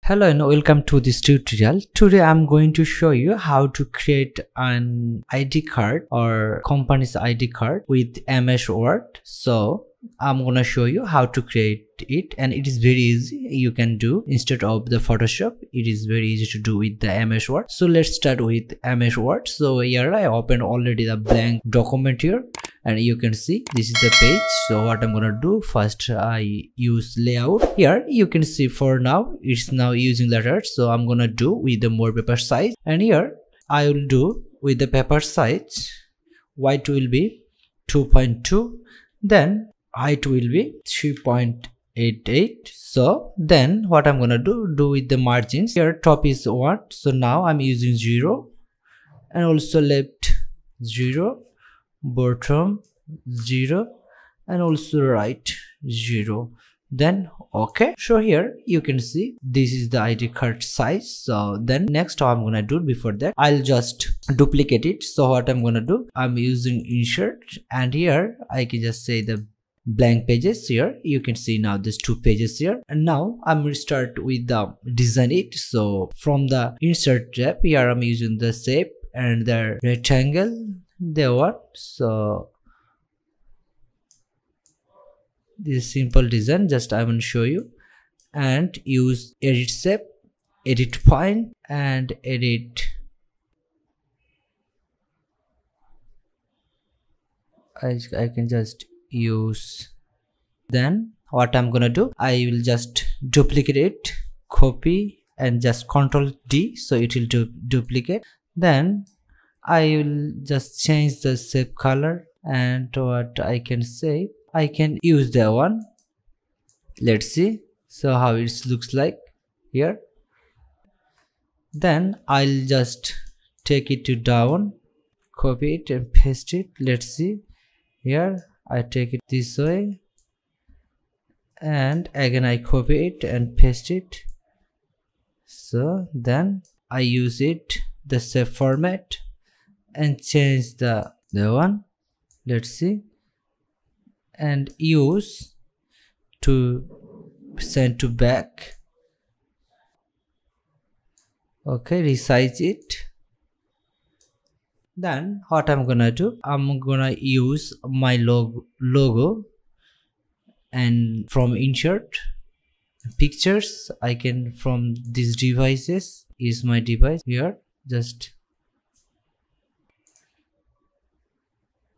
Hello and welcome to this tutorial. Today I'm going to show you how to create an ID card or company's ID card with MS Word. So I'm gonna show you how to create it, and it is very easy. You can do instead of the Photoshop. It is very easy to do with the MS Word. So let's start with MS Word. So here I opened already the blank document here, and you can see this is the page. So what I'm gonna do, first I use layout. Here you can see for now it's now using letters, so I'm gonna do with the more paper size, and here I will do with the paper size. White will be 2.2, then height will be 3.88. so then what I'm gonna do with the margins. Here top is 1, so now I'm using 0, and also left 0, bottom 0, and also right 0, then okay. So here you can see this is the ID card size. So then next how I'm gonna do, before that I'll just duplicate it. So what I'm gonna do, I'm using insert, and here I can just say the blank pages. Here you can see now there's 2 pages here, and now I'm gonna start with the design it. So from the insert tab, here I'm using the shape and the rectangle, the one. So this simple design, just I will show you, and use edit shape, edit point, and edit. I can just use. Then what I'm gonna do, I will just duplicate it, copy, and just Ctrl D, so it will duplicate. Then I will just change the shape color, and what I can say, I can use the one. Let's see so how it looks like here. Then I'll just take it to down, copy it and paste it. Let's see here, I take it this way, and again I copy it and paste it. So then I use it, the shape format, and change the one. Let's see, and use to send to back. Okay, resize it. Then what I'm gonna do, I'm gonna use my logo, and from insert pictures, I can from these devices, is my device here, just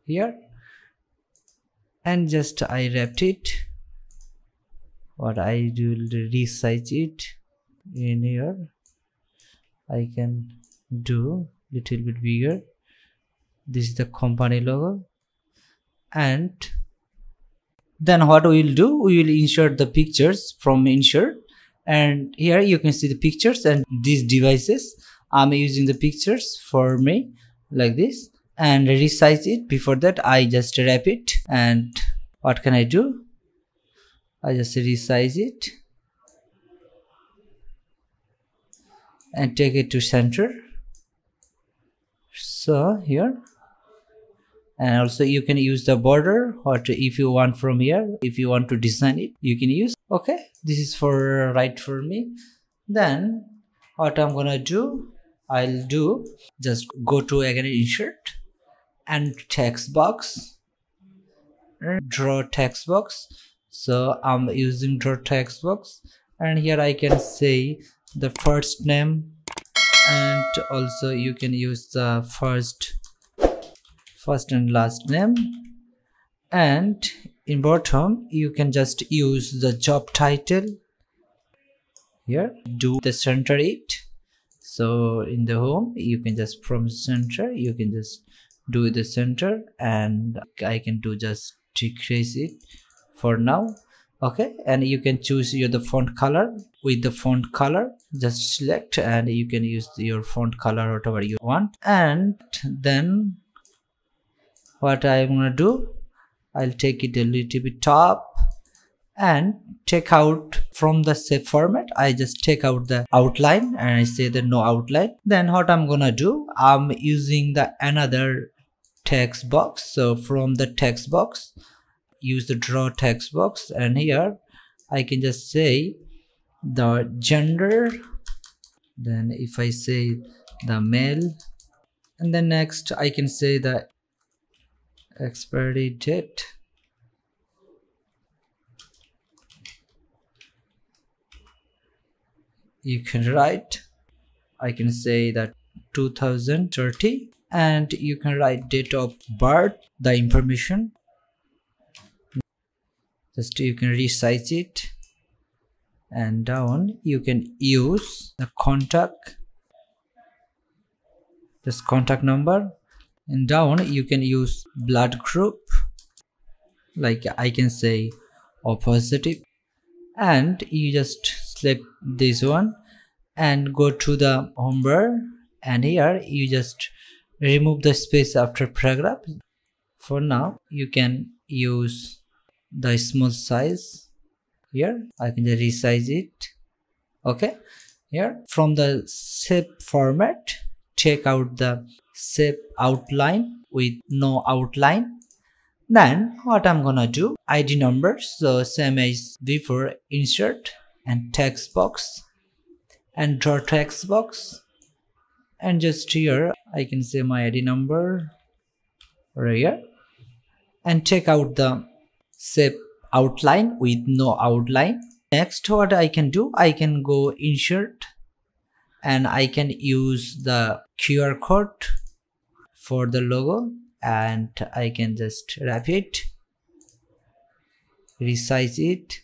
here, and just I wrapped it. What I do, resize it in here. I can do little bit bigger. This is the company logo, and then what we will do, we will insert the pictures from insert, and here you can see the pictures and these devices. I'm using the pictures for me like this, and resize it. Before that I just wrap it, and what can I do, I just resize it and take it to center. So here, and also you can use the border, or if you want from here, if you want to design it, you can use. Okay, this is for right for me. Then what I'm gonna do, I'll do just go to again insert and text box, draw text box. So I'm using draw text box, and here I can say the first name, and also you can use the first and last name, and in bottom you can just use the job title. Here do the center it. So in the home you can just from center, you can just do the center, and I can do just decrease it for now. Okay, and you can choose the font color. With the font color, just select, and you can use your font color whatever you want. And then what I'm gonna do, I'll take it a little bit top and take out from the shape format. I just take out the outline, and I say the no outline. Then what I'm gonna do, I'm using the another text box. So from the text box, use the draw text box, and here I can just say the gender, then if I say the male, and then next I can say the expiry date. You can write, I can say that 2030, and you can write date of birth, the information. Just you can resize it, and down you can use the contact, this contact number, and down you can use blood group, like I can say O positive, and you just select this one and go to the home bar, and here you just remove the space after paragraph. For now you can use the small size. Here I can just resize it. Okay, here from the shape format, take out the shape outline with no outline. Then what I'm gonna do, ID number, so same as before, insert and text box and draw text box, and just here I can say my ID number right here, and take out the shape outline with no outline. Next what I can do, I can go insert and I can use the QR code for the logo, and I can just wrap it, resize it,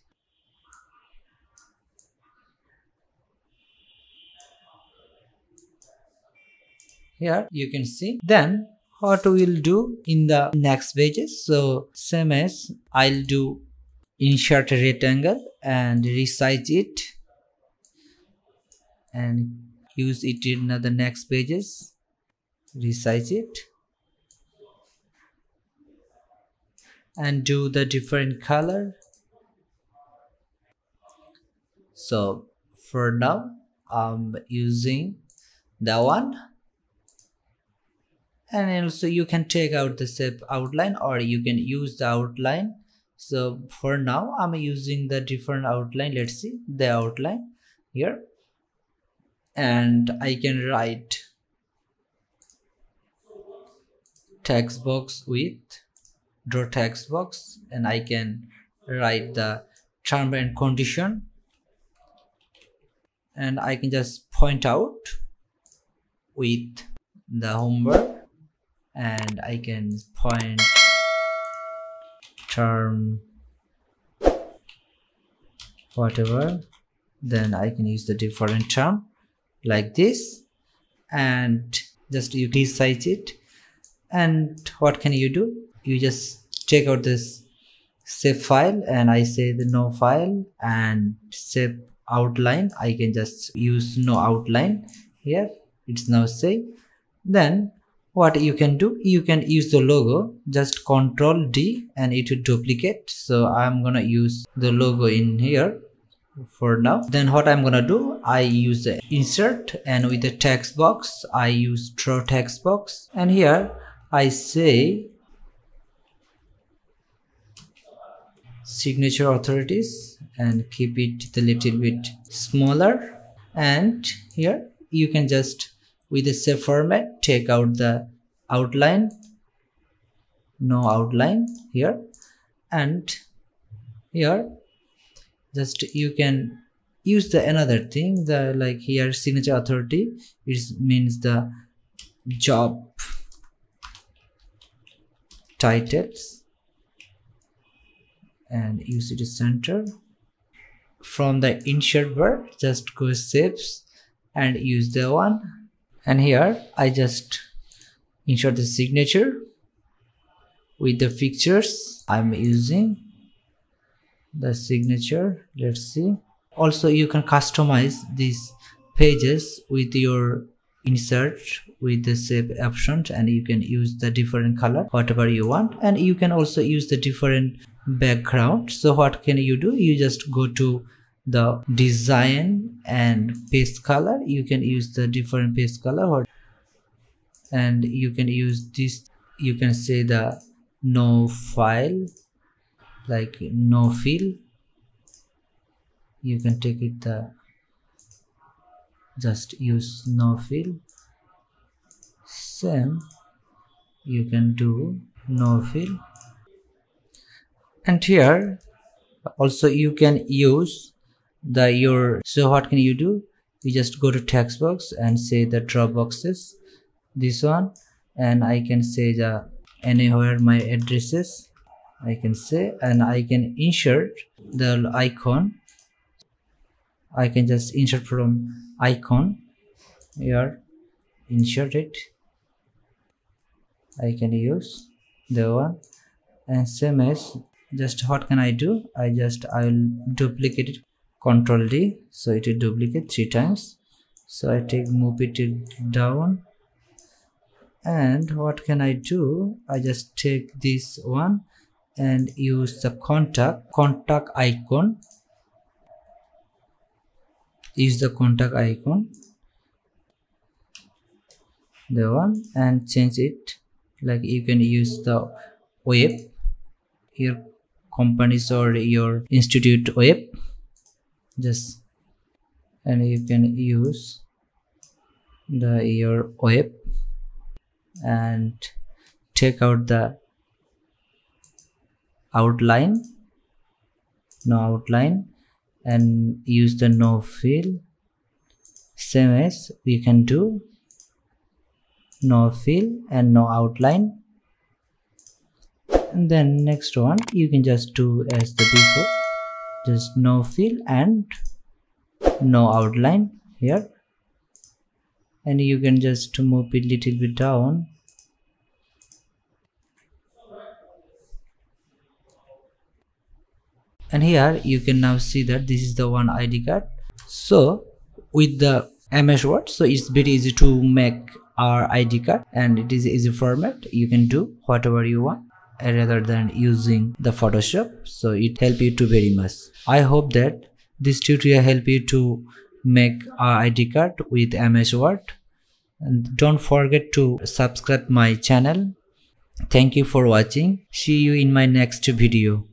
here you can see. Then what we'll do in the next pages, so same as I'll do insert a rectangle and resize it and use it in the next pages, resize it and do the different color. So for now I'm using the one, and also you can take out the shape outline or you can use the outline. So for now I'm using the different outline. Let's see the outline here, and I can write text box with draw text box, and I can write the term and condition, and I can just point out with the home bar, and I can point term whatever, then I can use the different term like this, and just you resize it. And what can you do, you just take out this shape file, and I say the no file, and shape outline I can just use no outline. Here it's now say. Then what you can do, you can use the logo, just Ctrl D and it will duplicate. So I'm gonna use the logo in here for now. Then what I'm gonna do, I use the insert, and with the text box I use draw text box, and here I say signature authorities and keep it a little bit smaller. And here you can just with the shape format take out the outline, no outline here, and here just you can use the another thing, the like here signature authority is means the job titles, and use it as center. From the insert bar just go shapes and use the one, and here I just insert the signature with the pictures. I'm using the signature. Let's see. Also you can customize these pages with your insert with the shape options, and you can use the different color whatever you want, and you can also use the different background. So what can you do, you just go to the design and paste color, you can use the different paste color, and you can use this, you can say the no file, like no fill, you can take it the just use no fill. Same you can do no fill. And here also you can use the your, so what can you do, you just go to text box and say the drop boxes, this one, and I can say the anywhere my addresses I can say, and I can insert the icon. I can just insert from icon here, insert it. I can use the one, and same as just what can I do, I'll duplicate it, Ctrl D, so it will duplicate 3 times. So I take move it down, and what can I do, I just take this one and use the contact icon, use the contact icon, the one, and change it. Like you can use the web, your companies or your institute web, just, and you can use the your web and take out the outline, no outline, and use the no fill. Same as we can do no fill and no outline. And then next one you can just do as the before, just no fill and no outline here, and you can just move it little bit down. And here you can now see that this is the one ID card. So with the MS Word, so it's very easy to make our ID card, and it is easy format. You can do whatever you want rather than using the Photoshop. So it help you to very much. I hope that this tutorial help you to make our ID card with MS Word. And don't forget to subscribe my channel. Thank you for watching. See you in my next video.